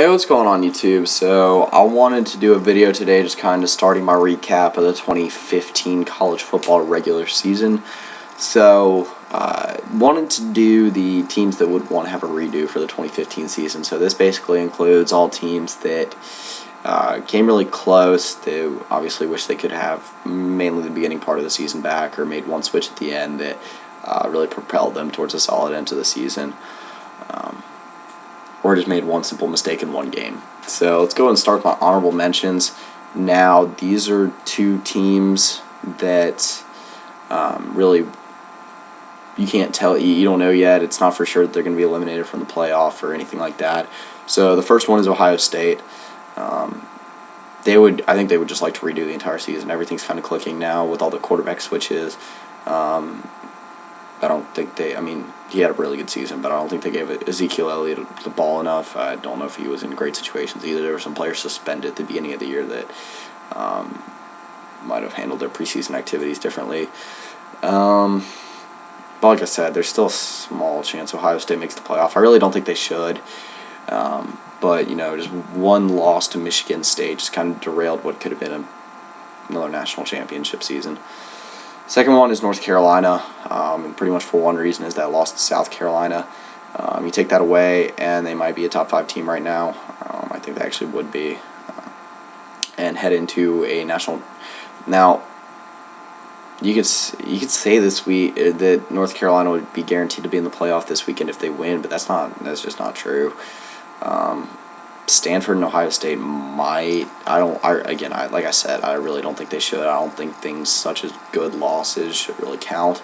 Hey, what's going on YouTube? So I wanted to do a video today just kind of starting my recap of the 2015 college football regular season. So wanted to do the teams that would want to have a redo for the 2015 season. So this basically includes all teams that came really close. They obviously wish they could have mainly the beginning part of the season back, or made one switch at the end that really propelled them towards a solid end to the season. Or just made one simple mistake in one game. So let's go and start with my honorable mentions. Now, these are two teams that really you can't tell, you don't know yet. It's not for sure that they're going to be eliminated from the playoff or anything like that. So the first one is Ohio State. I think they would just like to redo the entire season. Everything's kind of clicking now with all the quarterback switches. I don't think he had a really good season, but I don't think they gave Ezekiel Elliott the ball enough. I don't know if he was in great situations either. There were some players suspended at the beginning of the year that might have handled their preseason activities differently. But like I said, there's still a small chance Ohio State makes the playoff. I really don't think they should. But, just one loss to Michigan State just kind of derailed what could have been another national championship season. Second one is North Carolina, and pretty much for one reason is that loss to South Carolina. You take that away, and they might be a top 5 team right now. I think they actually would be, and head into a national. Now, you could say this week that North Carolina would be guaranteed to be in the playoff this weekend if they win, but that's just not true. Stanford and Ohio State might. Like I said, I really don't think they should. I don't think things such as good losses should really count.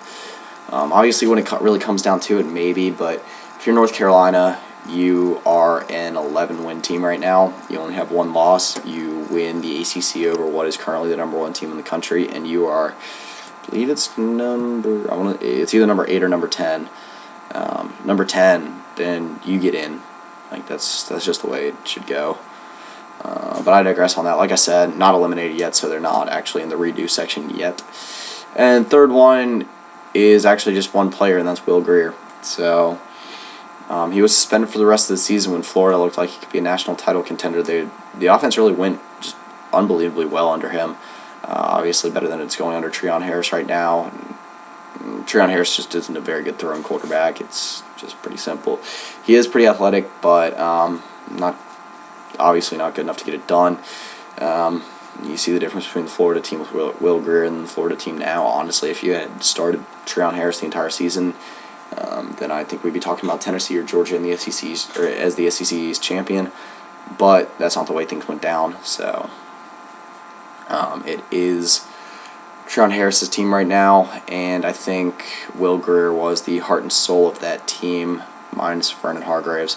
Obviously, when it really comes down to it, maybe. But if you're North Carolina, you are an 11-win team right now. You only have one loss. You win the ACC over what is currently the #1 team in the country, and you are, I believe it's it's either number 8 or number 10. Number 10, then you get in. That's just the way it should go. But I digress on that. Like I said, not eliminated yet, so they're not actually in the redo section yet. And third one is actually just one player, and that's Will Grier. So he was suspended for the rest of the season when Florida looked like he could be a national title contender. The offense really went just unbelievably well under him. Obviously better than it's going under Treon Harris right now. Treon Harris just isn't a very good throwing quarterback. It's just pretty simple. He is pretty athletic, but obviously not good enough to get it done. You see the difference between the Florida team with Will Grier and the Florida team now. Honestly, if you had started Treon Harris the entire season, then I think we'd be talking about Tennessee or Georgia in the SEC's, or as the SEC's champion. But that's not the way things went down. So it is Treon Harris' team right now, and I think Will Grier was the heart and soul of that team, minus Vernon Hargraves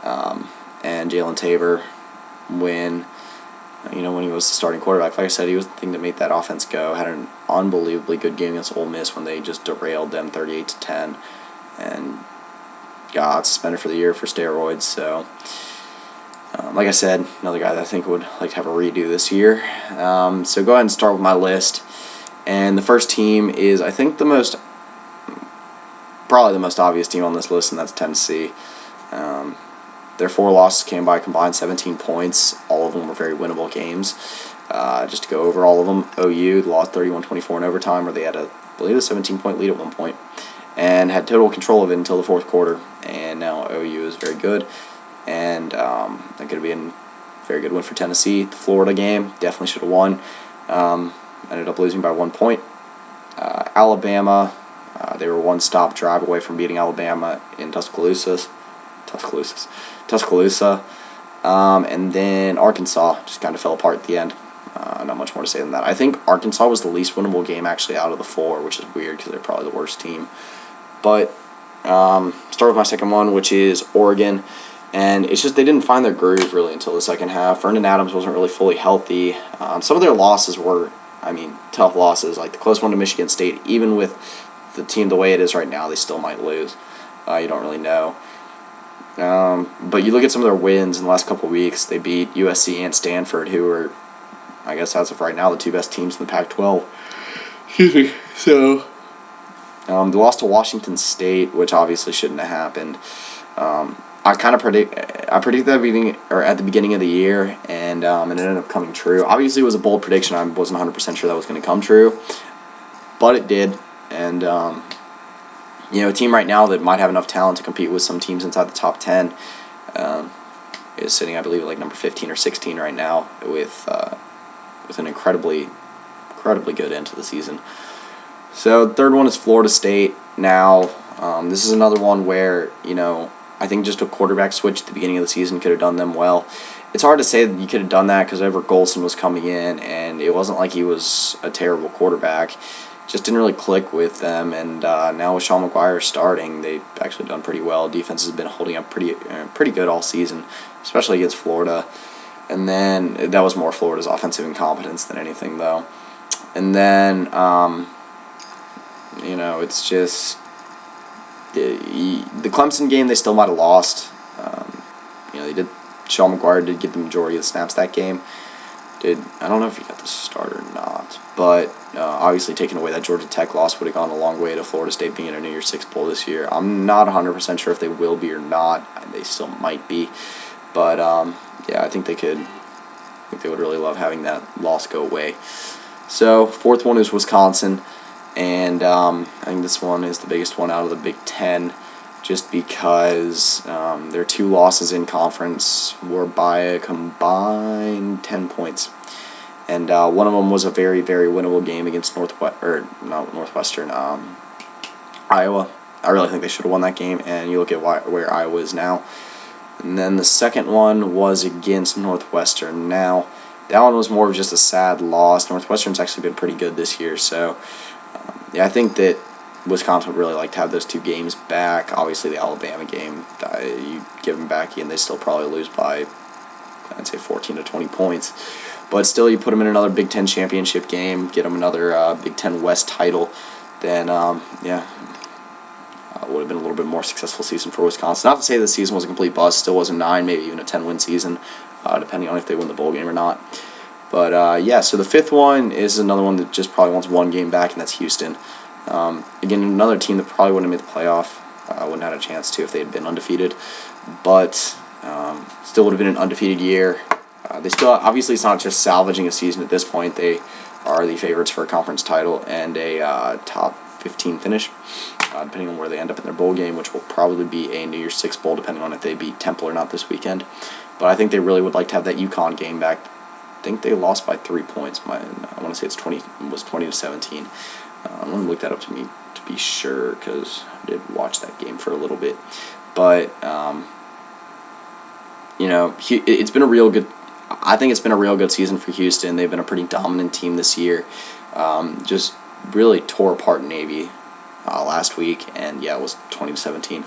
and Jalen Tabor when he was the starting quarterback. Like I said, he was the thing that made that offense go. Had an unbelievably good game against Ole Miss when they just derailed them 38-10, and got suspended for the year for steroids. So, like I said, another guy that I think would like to have a redo this year. So go ahead and start with my list. And the first team is, I think, probably the most obvious team on this list, and that's Tennessee. Their 4 losses came by a combined 17 points. All of them were very winnable games. Just to go over all of them, OU lost 31-24 in overtime, where they had I believe a 17-point lead at one point, and had total control of it until the fourth quarter. And now OU is very good, and that could have been a very good win for Tennessee. The Florida game definitely should have won. Ended up losing by 1 point. Alabama, they were one stop drive away from beating Alabama in Tuscaloosa. And then Arkansas just kind of fell apart at the end. Not much more to say than that. I think Arkansas was the least winnable game actually out of the 4, which is weird because they're probably the worst team. But start with my second one, which is Oregon. And it's just they didn't find their groove really until the second half. Vernon Adams wasn't really fully healthy. Some of their losses were, tough losses, like the close one to Michigan State. Even with the team the way it is right now, they still might lose. You don't really know. But you look at some of their wins in the last couple of weeks. They beat USC and Stanford, who are, I guess as of right now, the 2 best teams in the Pac-12. Excuse me. So, they lost to Washington State, which obviously shouldn't have happened. I predicted at the beginning of the year, and it ended up coming true. Obviously, it was a bold prediction. I wasn't 100% sure that was going to come true, but it did. And a team right now that might have enough talent to compete with some teams inside the top 10 is sitting, I believe, at like number 15 or 16 right now with an incredibly good end to the season. So the third one is Florida State. Now, this is another one where, I think just a quarterback switch at the beginning of the season could have done them well. It's hard to say that you could have done that because Everett Golson was coming in, and it wasn't like he was a terrible quarterback. Just didn't really click with them, and now with Sean McGuire starting, they've actually done pretty well. Defense has been holding up pretty good all season, especially against Florida. And then that was more Florida's offensive incompetence than anything, though. And then, it's just the Clemson game, they still might have lost. They did. Sean McGuire did get the majority of the snaps that game. I don't know if he got the start or not, but obviously taking away that Georgia Tech loss would have gone a long way to Florida State being in a New Year's Six bowl this year. I'm not 100% sure if they will be or not. They still might be, but I think they could. I think they would really love having that loss go away. So fourth one is Wisconsin. And I think this one is the biggest one out of the Big Ten, just because their two losses in conference were by a combined 10 points. And one of them was a very, very winnable game against Northwestern, Iowa. I really think they should have won that game, and you look at where Iowa is now. And then the second one was against Northwestern. Now, that one was more of just a sad loss. Northwestern's actually been pretty good this year, so I think that Wisconsin would really like to have those two games back. Obviously, the Alabama game, you give them back in, they still probably lose by, I'd say, 14 to 20 points. But still, you put them in another Big Ten championship game, get them another Big Ten West title, then, it would have been a little bit more successful season for Wisconsin. Not to say the season was a complete bust, still was a 9, maybe even a 10-win season, depending on if they win the bowl game or not. But, so the fifth one is another one that just probably wants one game back, and that's Houston. Again, another team that probably wouldn't have made the playoff. Wouldn't have had a chance to if they had been undefeated. But still would have been an undefeated year. They still, obviously, it's not just salvaging a season at this point. They are the favorites for a conference title and a top 15 finish, depending on where they end up in their bowl game, which will probably be a New Year's Six bowl, depending on if they beat Temple or not this weekend. But I think they really would like to have that UConn game back. I think they lost by 3 points. I want to say it was 20 to 17. I'm going to look that up to be sure, because I did watch that game for a little bit. But it's been a real good. I think it's been a real good season for Houston. They've been a pretty dominant team this year. Just really tore apart Navy last week, and it was 20 to 17.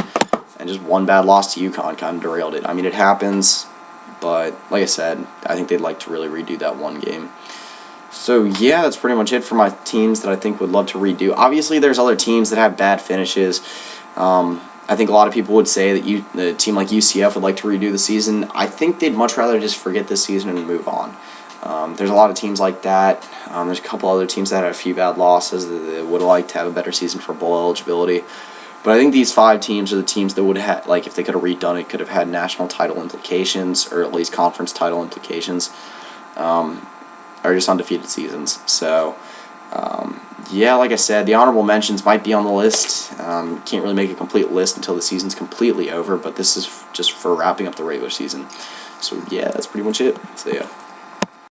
And just one bad loss to UConn kind of derailed it. I mean, it happens, but like I said, I think they'd like to really redo that one game. So, that's pretty much it for my teams that I think would love to redo. Obviously, there's other teams that have bad finishes. I think a lot of people would say that a team like UCF would like to redo the season. I think they'd much rather just forget this season and move on. There's a lot of teams like that. There's a couple other teams that had a few bad losses that would like to have a better season for bowl eligibility. But I think these 5 teams are the teams that would have, like, if they could have redone it, could have had national title implications, or at least conference title implications. Or just undefeated seasons. So, like I said, the honorable mentions might be on the list. Can't really make a complete list until the season's completely over, but this is just for wrapping up the regular season. So, that's pretty much it. So,